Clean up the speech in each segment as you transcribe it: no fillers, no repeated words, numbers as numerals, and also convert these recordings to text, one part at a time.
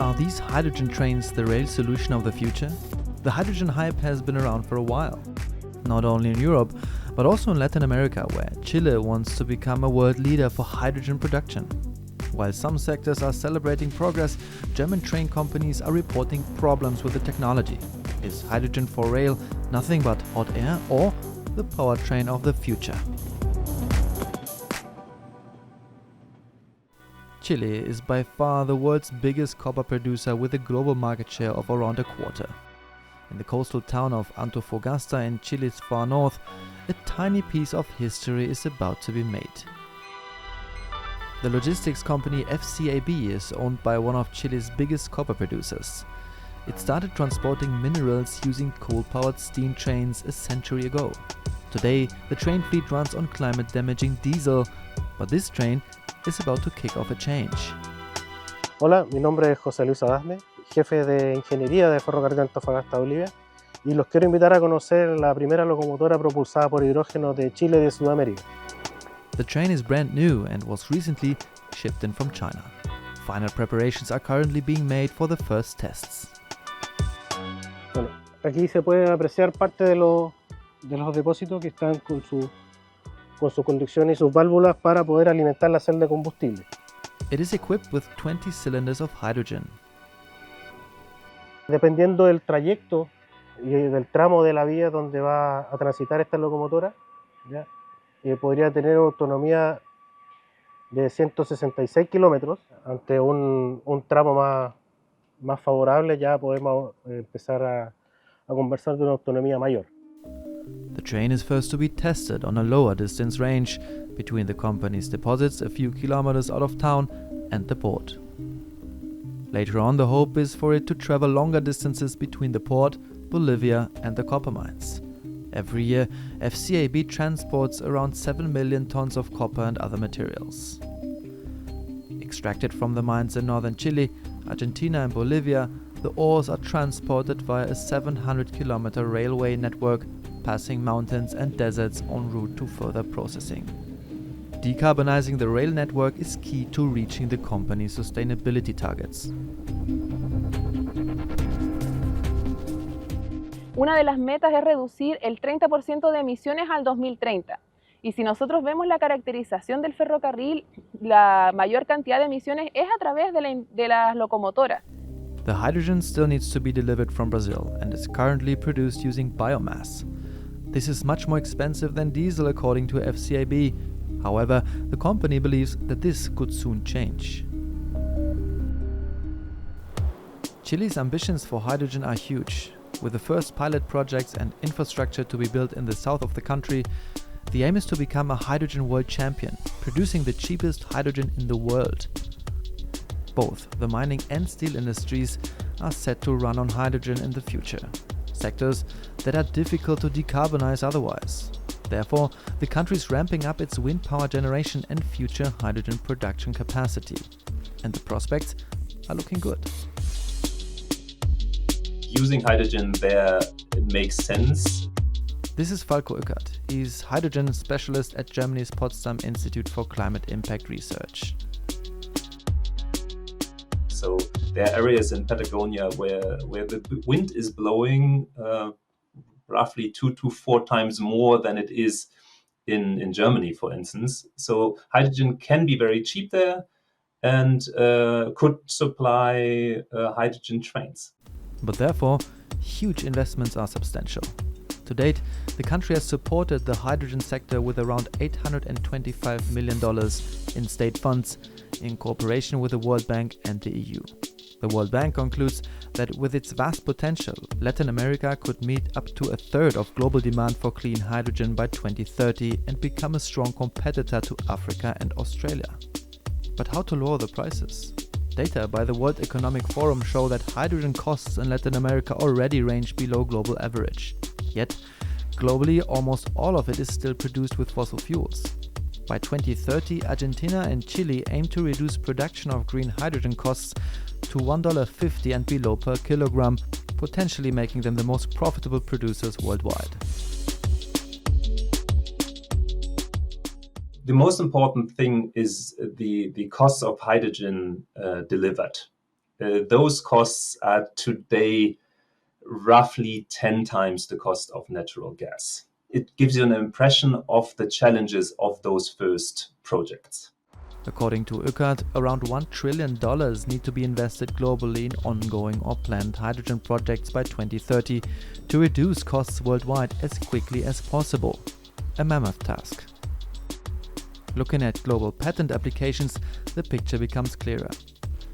Are these hydrogen trains the rail solution of the future? The hydrogen hype has been around for a while, not only in Europe, but also in Latin America, where Chile wants to become a world leader for hydrogen production. While some sectors are celebrating progress, German train companies are reporting problems with the technology. Is hydrogen for rail nothing but hot air or the powertrain of the future? Chile is by far the world's biggest copper producer with a global market share of around a quarter. In the coastal town of Antofagasta in Chile's far north, a tiny piece of history is about to be made. The logistics company FCAB is owned by one of Chile's biggest copper producers. It started transporting minerals using coal-powered steam trains a century ago. Today, the train fleet runs on climate-damaging diesel, but this train is about to kick off a change. Hola, mi nombre es José Luis Adasme, jefe de Ingeniería de Ferrocarril Antofagasta, Bolivia, y los quiero invitar a conocer la primera locomotora propulsada por hidrógeno de Chile y de Sudamérica. The train is brand new and was recently shipped in from China. Final preparations are currently being made for the first tests. Bueno, aquí se puede apreciar parte de los depósitos que están con su conducción y sus válvulas para poder alimentar la celda de combustible. It is equipped with 20 cylinders of hydrogen. Dependiendo del trayecto y del tramo de la vía donde va a transitar esta locomotora, ¿ya? Podría tener autonomía de 166 kilómetros. Ante un tramo más favorable ya podemos empezar a conversar de una autonomía mayor. The train is first to be tested on a lower distance range between the company's deposits a few kilometers out of town and the port. Later on, the hope is for it to travel longer distances between the port, Bolivia and the copper mines. Every year, FCAB transports around 7 million tons of copper and other materials. Extracted from the mines in northern Chile, Argentina and Bolivia, the ores are transported via a 700-kilometer railway network passing mountains and deserts en route to further processing. Decarbonizing the rail network is key to reaching the company's sustainability targets. Una de las metas es reducir el 30% de emisiones al 2030. Y si nosotros vemos la caracterización del ferrocarril, la mayor cantidad de emisiones es a través de las locomotoras. The hydrogen still needs to be delivered from Brazil and is currently produced using biomass. This is much more expensive than diesel according to FCAB. However, the company believes that this could soon change. Chile's ambitions for hydrogen are huge. With the first pilot projects and infrastructure to be built in the south of the country, the aim is to become a hydrogen world champion, producing the cheapest hydrogen in the world. Both the mining and steel industries are set to run on hydrogen in the future, sectors that are difficult to decarbonize otherwise. Therefore, the country is ramping up its wind power generation and future hydrogen production capacity. And the prospects are looking good. Using hydrogen there, it makes sense. This is Falko Uckert. He's hydrogen specialist at Germany's Potsdam Institute for Climate Impact Research. So there are areas in Patagonia where the wind is blowing roughly 2 to 4 times more than it is in Germany, for instance. So hydrogen can be very cheap there and could supply hydrogen trains. But therefore, huge investments are substantial. To date, the country has supported the hydrogen sector with around $825 million in state funds in cooperation with the World Bank and the EU. The World Bank concludes that with its vast potential, Latin America could meet up to a third of global demand for clean hydrogen by 2030 and become a strong competitor to Africa and Australia. But how to lower the prices? Data by the World Economic Forum show that hydrogen costs in Latin America already range below global average. Yet, globally, almost all of it is still produced with fossil fuels. By 2030, Argentina and Chile aim to reduce production of green hydrogen costs to $1.50 and below per kilogram, potentially making them the most profitable producers worldwide. The most important thing is the cost of hydrogen delivered. those costs are today roughly 10 times the cost of natural gas. It gives you an impression of the challenges of those first projects. According to Uckert, around $1 trillion need to be invested globally in ongoing or planned hydrogen projects by 2030 to reduce costs worldwide as quickly as possible. A mammoth task. Looking at global patent applications, the picture becomes clearer.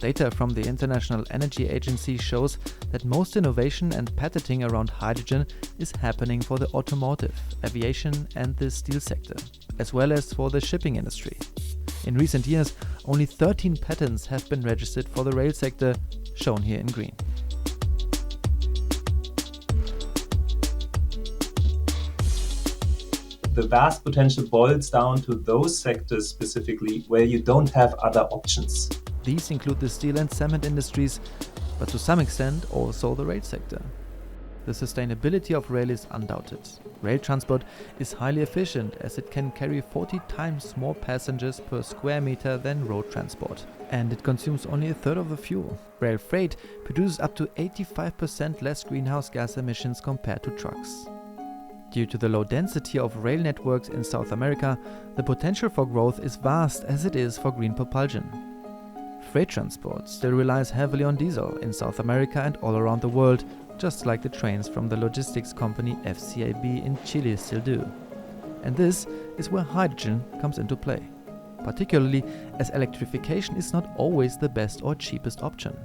Data from the International Energy Agency shows that most innovation and patenting around hydrogen is happening for the automotive, aviation and the steel sector, as well as for the shipping industry. In recent years, only 13 patents have been registered for the rail sector, shown here in green. The vast potential boils down to those sectors specifically where you don't have other options. These include the steel and cement industries, but to some extent also the rail sector. The sustainability of rail is undoubted. Rail transport is highly efficient as it can carry 40 times more passengers per square meter than road transport. And it consumes only a third of the fuel. Rail freight produces up to 85% less greenhouse gas emissions compared to trucks. Due to the low density of rail networks in South America, the potential for growth is vast as it is for green propulsion. Freight transport still relies heavily on diesel in South America and all around the world, just like the trains from the logistics company FCAB in Chile still do. And this is where hydrogen comes into play, particularly as electrification is not always the best or cheapest option.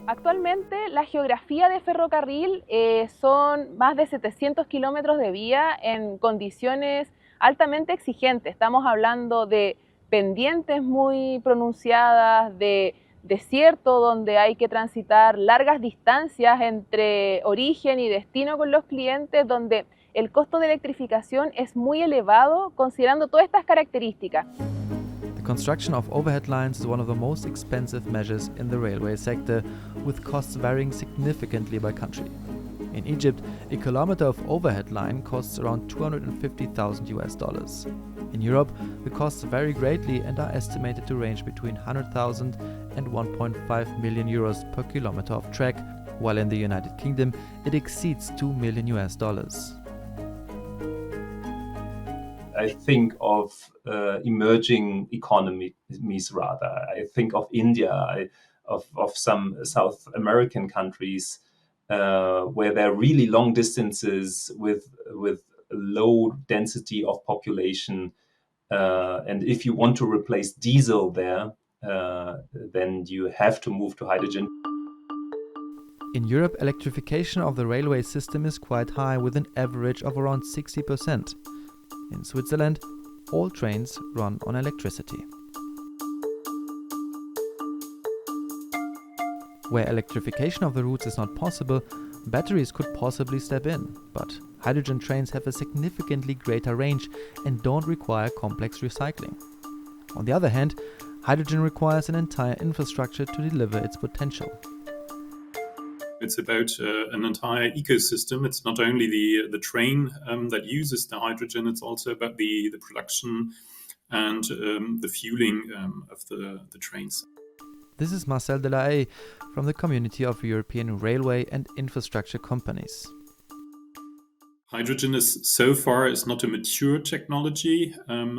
Actualmente la geografía de ferrocarril son más de 700 kilómetros de vía en condiciones altamente exigentes. Estamos hablando de pendientes muy pronunciadas, de desierto donde hay que transitar largas distancias entre origen y destino con los clientes, donde el costo de electrificación es muy elevado considerando todas estas características. The construction of overhead lines is one of the most expensive measures in the railway sector, with costs varying significantly by country. In Egypt, a kilometer of overhead line costs around $250,000. In Europe, the costs vary greatly and are estimated to range between 100,000 and 1.5 million euros per kilometer of track, while in the United Kingdom it exceeds $2 million. I think of emerging economies rather. I think of India, of some South American countries where there are really long distances with low density of population. And if you want to replace diesel there, then you have to move to hydrogen. In Europe, electrification of the railway system is quite high, with an average of around 60%. In Switzerland, all trains run on electricity. Where electrification of the routes is not possible, batteries could possibly step in, but hydrogen trains have a significantly greater range and don't require complex recycling. On the other hand, hydrogen requires an entire infrastructure to deliver its potential. It's about an entire ecosystem. It's not only the train that uses the hydrogen, it's also about the production and the fueling of the trains. This is Marcel de la Haye from the Community of European Railway and Infrastructure Companies. Hydrogen so far is not a mature technology,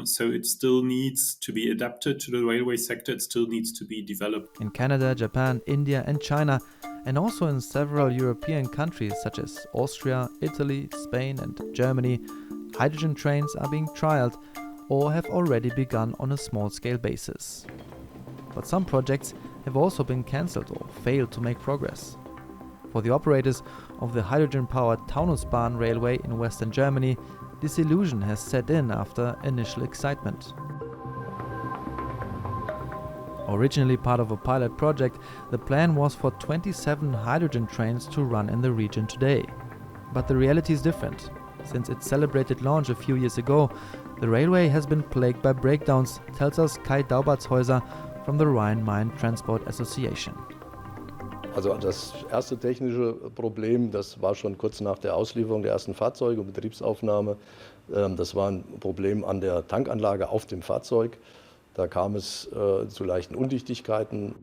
so it still needs to be adapted to the railway sector. It still needs to be developed. In Canada, Japan, India and China, and also in several European countries such as Austria, Italy, Spain and Germany, hydrogen trains are being trialed or have already begun on a small-scale basis. But some projects have also been cancelled or failed to make progress. For the operators of the hydrogen-powered Taunusbahn railway in western Germany, disillusion has set in after initial excitement. Originally part of a pilot project, the plan was for 27 hydrogen trains to run in the region today. But the reality is different. Since its celebrated launch a few years ago, the railway has been plagued by breakdowns, tells us Kai Daubertshäuser from the Rhine-Main Transport Association. Also das erste technische Problem, das war schon kurz nach der Auslieferung der ersten Fahrzeuge und Betriebsaufnahme. Das war ein Problem an der Tankanlage auf dem Fahrzeug. Da kam es zu leichten Undichtigkeiten.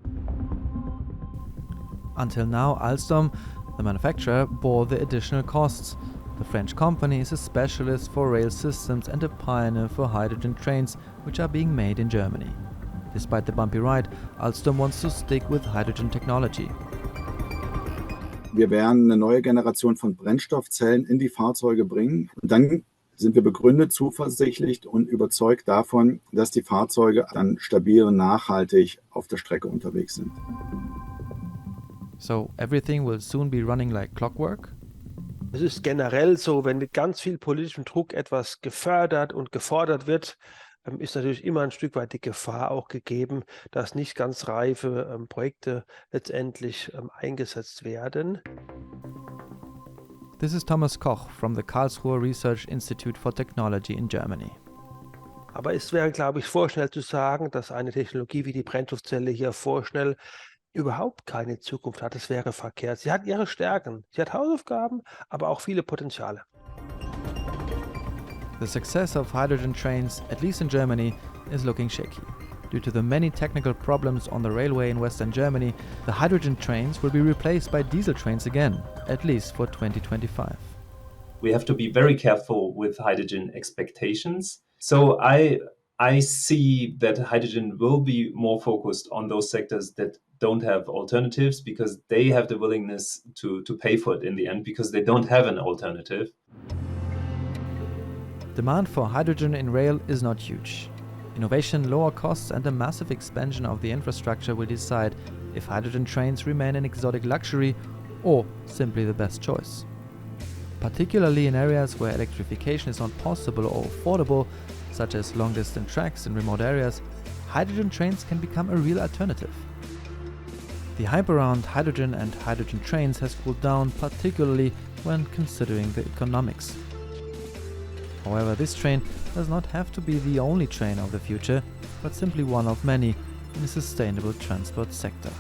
Until now, Alstom, the manufacturer, bore the additional costs. The French company is a specialist for rail systems and a pioneer for hydrogen trains, which are being made in Germany. Despite the bumpy ride, Alstom wants to stick with hydrogen technology. Wir werden eine neue Generation von Brennstoffzellen in die Fahrzeuge bringen. Und dann sind wir begründet, zuversichtlich und überzeugt davon, dass die Fahrzeuge dann stabil und nachhaltig auf der Strecke unterwegs sind. So everything will soon be running like clockwork? Es ist generell so, wenn mit ganz viel politischem Druck etwas gefördert und gefordert wird, ist natürlich immer ein Stück weit die Gefahr auch gegeben, dass nicht ganz reife Projekte letztendlich eingesetzt werden. This is Thomas Koch from the Karlsruhe Research Institute for Technology in Germany. Aber es wäre, glaube ich, vorschnell zu sagen, dass eine Technologie wie die Brennstoffzelle hier vorschnell überhaupt keine Zukunft hat. Das wäre verkehrt. Sie hat ihre Stärken, sie hat Hausaufgaben, aber auch viele Potenziale. The success of hydrogen trains, at least in Germany, is looking shaky. Due to the many technical problems on the railway in Western Germany, the hydrogen trains will be replaced by diesel trains again, at least for 2025. We have to be very careful with hydrogen expectations. So I see that hydrogen will be more focused on those sectors that don't have alternatives, because they have the willingness to pay for it in the end, because they don't have an alternative. Demand for hydrogen in rail is not huge. Innovation, lower costs and a massive expansion of the infrastructure will decide if hydrogen trains remain an exotic luxury or simply the best choice. Particularly in areas where electrification is not possible or affordable, such as long-distance tracks in remote areas, hydrogen trains can become a real alternative. The hype around hydrogen and hydrogen trains has cooled down, particularly when considering the economics. However, this train does not have to be the only train of the future, but simply one of many in a sustainable transport sector.